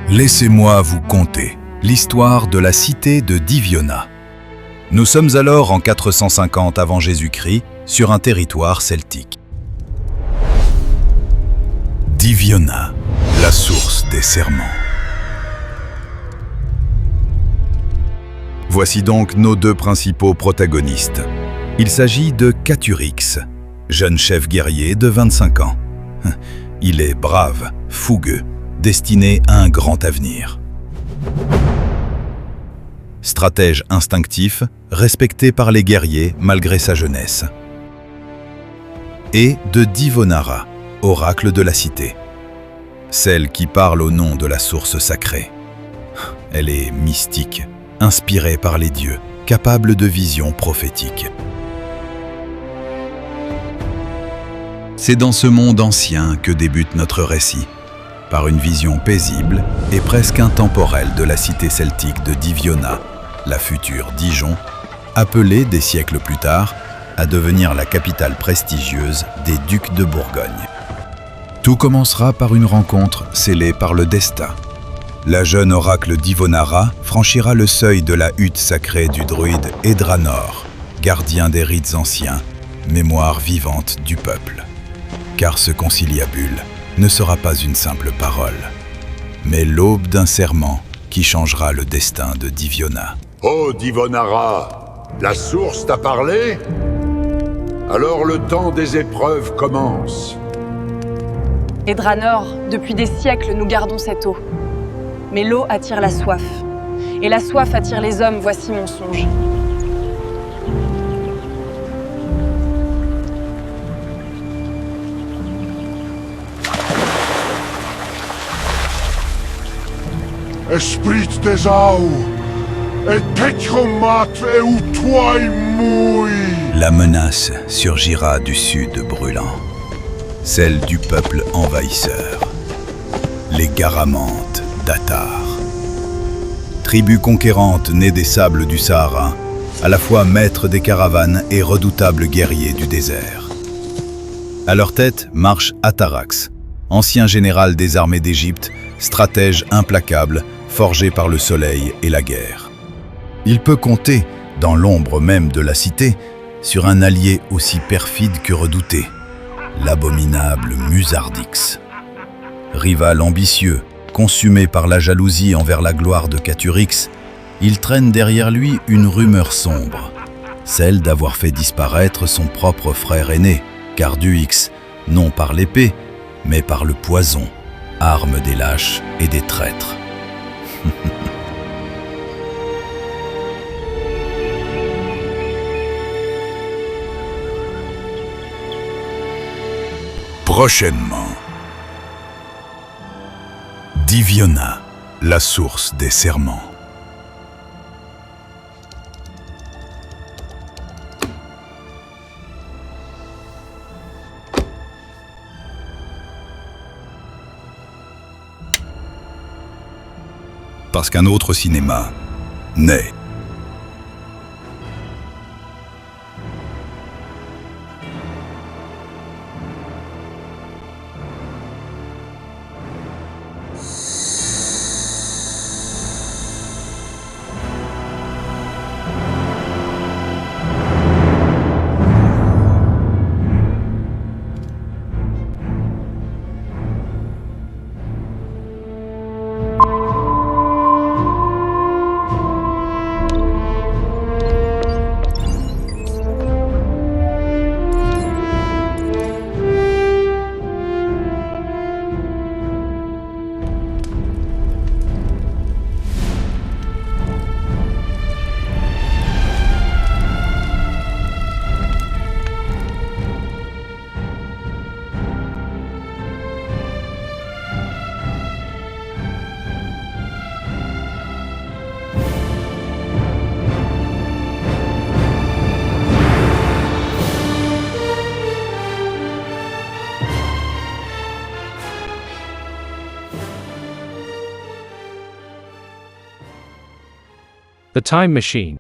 Laissez-moi vous conter l'histoire de la cité de Diviona. Nous sommes alors en 450 avant Jésus-Christ sur un territoire celtique. Diviona, la source des serments. Voici donc nos deux principaux protagonistes. Il s'agit de Catulix, jeune chef guerrier de 25 ans. Il est brave, fougueux, destiné à un grand avenir. Stratège instinctif, respecté par les guerriers malgré sa jeunesse. Et de Divonara, oracle de la cité. Celle qui parle au nom de la source sacrée. Elle est mystique, inspirée par les dieux, capable de visions prophétiques. C'est dans ce monde ancien que débute notre récit, par une vision paisible et presque intemporelle de la cité celtique de Diviona, la future Dijon, appelée des siècles plus tard à devenir la capitale prestigieuse des ducs de Bourgogne. Tout commencera par une rencontre scellée par le destin. La jeune oracle Divonara franchira le seuil de la hutte sacrée du druide Edranor, gardien des rites anciens, mémoire vivante du peuple. Car ce conciliabule ne sera pas une simple parole, mais l'aube d'un serment qui changera le destin de Diviona. Oh Divonara, la source t'a parlé? Alors le temps des épreuves commence. Edranor, depuis des siècles, nous gardons cette eau. Mais l'eau attire la soif. Et la soif attire les hommes, voici mon songe. Esprit des eaux, et pétromâtre et ou toi mouille. La menace surgira du sud brûlant, celle du peuple envahisseur, les Garamantes d'Attar. Tribu conquérante née des sables du Sahara, à la fois maître des caravanes et redoutable guerrier du désert. À leur tête marche Atarax, ancien général des armées d'Égypte, stratège implacable, forgé par le soleil et la guerre. Il peut compter, dans l'ombre même de la cité, sur un allié aussi perfide que redouté, l'abominable Musardix. Rival ambitieux, consumé par la jalousie envers la gloire de Catulix, il traîne derrière lui une rumeur sombre, celle d'avoir fait disparaître son propre frère aîné, Carduix, non par l'épée, mais par le poison, arme des lâches et des traîtres. Prochainement. Diviona, la source des serments. Parce qu'un autre cinéma naît. The Time Machine.